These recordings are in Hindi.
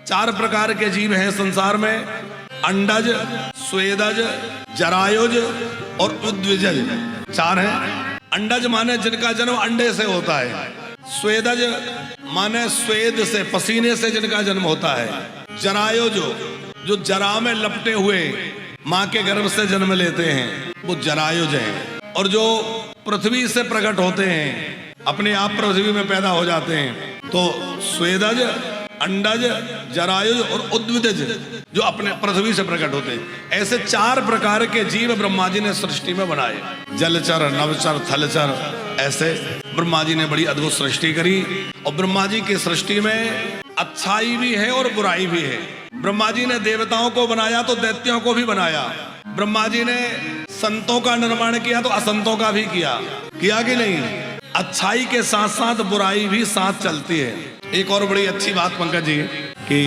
चार प्रकार के जीव हैं संसार में, अंडज, स्वेदज, जरायुज और उद्विजज। चार हैं। अंडज माने जिनका जन्म अंडे से होता है, स्वेदज माने स्वेद से, पसीने से जिनका जन्म होता है, जरायुज जो जरा में लपटे हुए माँ के गर्भ से जन्म लेते हैं वो जरायुज हैं, और जो पृथ्वी से प्रकट होते हैं, अपने आप पृथ्वी में पैदा हो जाते हैं, तो स्वेदज, अंडज, जरायुज और उद्विदज जो अपने पृथ्वी से प्रकट होते हैं। ऐसे चार प्रकार के जीव ब्रह्मा जी ने सृष्टि में बनाए, जलचर, नवचर, थलचर। ऐसे ब्रह्मा जी ने बड़ी अद्भुत सृष्टि करी, और ब्रह्मा जी की सृष्टि में अच्छाई भी है और बुराई भी है। ब्रह्मा जी ने देवताओं को बनाया तो दैत्यों को भी बनाया। ब्रह्मा जी ने संतों का निर्माण किया तो असंतों का भी किया कि नहीं? अच्छाई के साथ साथ बुराई भी साथ चलती है। एक और बड़ी अच्छी बात पंकज जी कि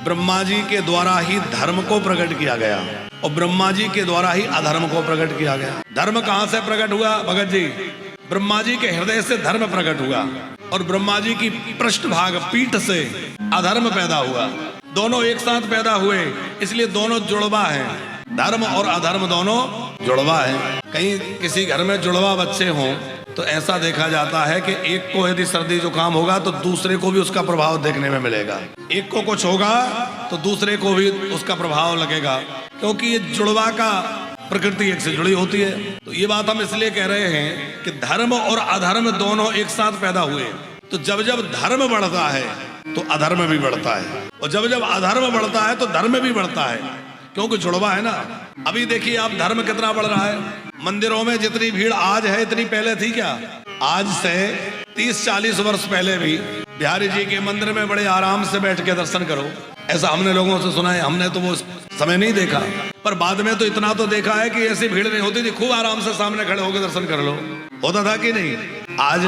ब्रह्मा जी के द्वारा ही धर्म को प्रकट किया गया और ब्रह्मा जी के द्वारा ही अधर्म को प्रकट किया गया। धर्म कहाँ से प्रकट हुआ भगत जी? ब्रह्मा जी के हृदय से धर्म प्रकट हुआ, और ब्रह्मा जी की पृष्ठभाग पीठ से अधर्म पैदा हुआ। दोनों एक साथ पैदा हुए, इसलिए दोनों जुड़वा हैं। धर्म और अधर्म दोनों जुड़वा हैं। कहीं किसी घर में जुड़वा बच्चे हों तो ऐसा देखा जाता है कि एक को यदि सर्दी जुकाम होगा तो दूसरे को भी उसका प्रभाव देखने में मिलेगा, एक को कुछ होगा तो दूसरे को भी उसका प्रभाव लगेगा, क्योंकि ये जुड़वा का प्रकृति एक से जुड़ी होती है। तो ये बात हम इसलिए कह रहे हैं कि धर्म और अधर्म दोनों एक साथ पैदा हुए, तो जब जब धर्म बढ़ता है तो अधर्म भी बढ़ता है, और जब जब अधर्म बढ़ता है तो धर्म भी बढ़ता है, क्योंकि जुड़वा है ना। अभी देखिए आप, धर्म कितना बढ़ रहा है। मंदिरों में जितनी भीड़ आज है इतनी पहले थी क्या? आज से 30-40 वर्ष पहले भी बिहारी जी के मंदिर में बड़े आराम से बैठ के दर्शन करो, ऐसा हमने लोगों से सुना है। हमने तो वो समय नहीं देखा, पर बाद में तो इतना तो देखा है कि ऐसी भीड़ नहीं होती थी, खूब आराम से सामने खड़े होकर दर्शन कर लो। होता था कि नहीं? आज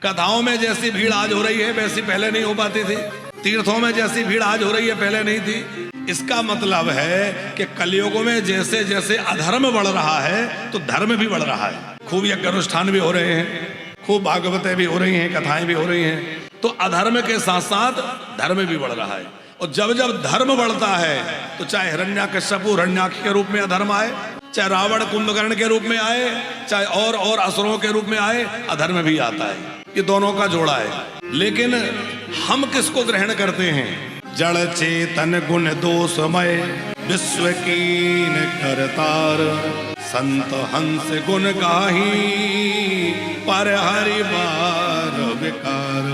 कथाओं में जैसी भीड़ आज हो रही है वैसी पहले नहीं हो पाती थी। तीर्थों में जैसी भीड़ आज हो रही है पहले नहीं थी। इसका मतलब है कि कलयुग में जैसे जैसे अधर्म बढ़ रहा है तो धर्म भी बढ़ रहा है। खूब यज्ञ अनुष्ठान भी हो रहे हैं, खूब भागवतें भी हो रही हैं, कथाएं भी हो रही हैं, तो अधर्म के साथ साथ धर्म भी बढ़ रहा है। और जब जब धर्म बढ़ता है तो चाहे हिरण्याकश्यपु हिरण्याक्ष के रूप में अधर्म आए, चाहे रावण कुंभकर्ण के रूप में आए, चाहे और असुरों के रूप में आए, अधर्म भी आता है। ये दोनों का जोड़ा है। लेकिन हम किसको ग्रहण करते हैं? जड़ चेतन गुण दोषमय विश्व कीन करतार, संत हंस गुण गाही पर हरि बार विकार।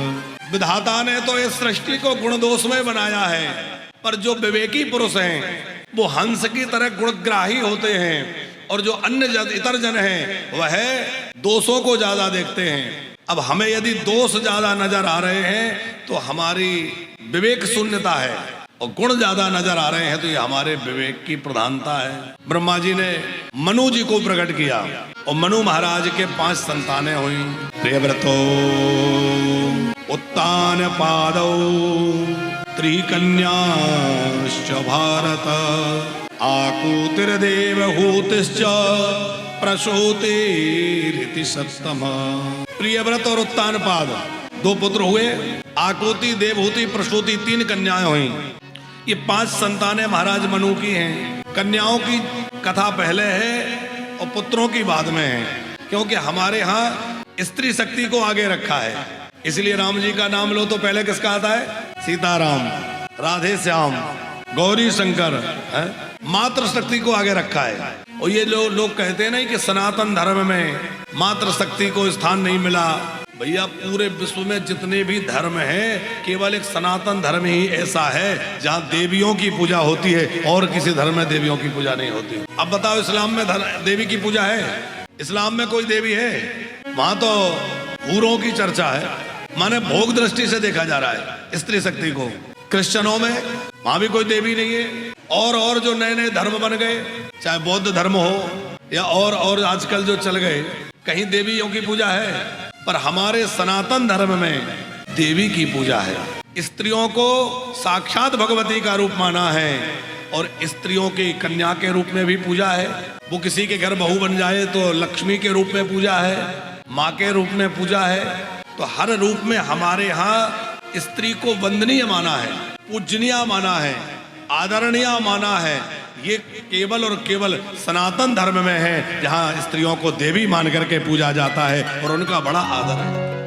विधाता ने तो इस सृष्टि को गुण दोषमय बनाया है, पर जो विवेकी पुरुष हैं वो हंस की तरह गुणग्राही होते हैं, और जो अन्य इतर जन हैं वह दोषों को ज्यादा देखते हैं। अब हमें यदि दोष ज्यादा नजर आ रहे हैं तो हमारी विवेक शून्यता है, और गुण ज्यादा नजर आ रहे हैं तो ये हमारे विवेक की प्रधानता है। ब्रह्मा जी ने मनु जी को प्रकट किया, और मनु महाराज के 5 संतानें हुई। प्रियव्रतो उत्तान पादौ त्रिकन्याश्च भारत, आकूतिर्देवहूतिश्च प्रसूतिरिति सप्तमा। प्रियव्रत और उत्तानपाद 2 पुत्र हुए। आकुति, देवहूति, प्रसूति 3 कन्याएं हुई। ये 5 संतानें महाराज मनु की हैं। कन्याओं की कथा पहले है और पुत्रों की बाद में है, क्योंकि हमारे यहाँ स्त्री शक्ति को आगे रखा है। इसलिए राम जी का नाम लो तो पहले किसका आता है? सीताराम, राधे श्याम, गौरी शंकर, मातृ शक्ति को आगे रखा है। और ये लोग कहते हैं नहीं कि सनातन धर्म में मातृ शक्ति को स्थान नहीं मिला। भैया पूरे विश्व में जितने भी धर्म हैं, केवल एक सनातन धर्म ही ऐसा है जहाँ देवियों की पूजा होती है, और किसी धर्म में देवियों की पूजा नहीं होती। अब बताओ, इस्लाम में देवी की पूजा है? इस्लाम में कोई देवी है? वहां तो हूरों की चर्चा है, माने भोग दृष्टि से देखा जा रहा है स्त्री शक्ति को। क्रिश्चियनों में वहां भी कोई देवी नहीं है। और जो नए नए धर्म बन गए, चाहे बौद्ध धर्म हो या और आजकल जो चल गए, कहीं देवियों की पूजा है, पर हमारे सनातन धर्म में देवी की पूजा है। स्त्रियों को साक्षात भगवती का रूप माना है, और स्त्रियों की कन्या के रूप में भी पूजा है। वो किसी के घर बहू बन जाए तो लक्ष्मी के रूप में पूजा है, माँ के रूप में पूजा है। तो हर रूप में हमारे यहाँ स्त्री को वंदनीय माना है। पूजनीय माना है, आदरणीय माना है। ये केवल और केवल सनातन धर्म में है, जहाँ स्त्रियों को देवी मान करके पूजा जाता है और उनका बड़ा आदर है।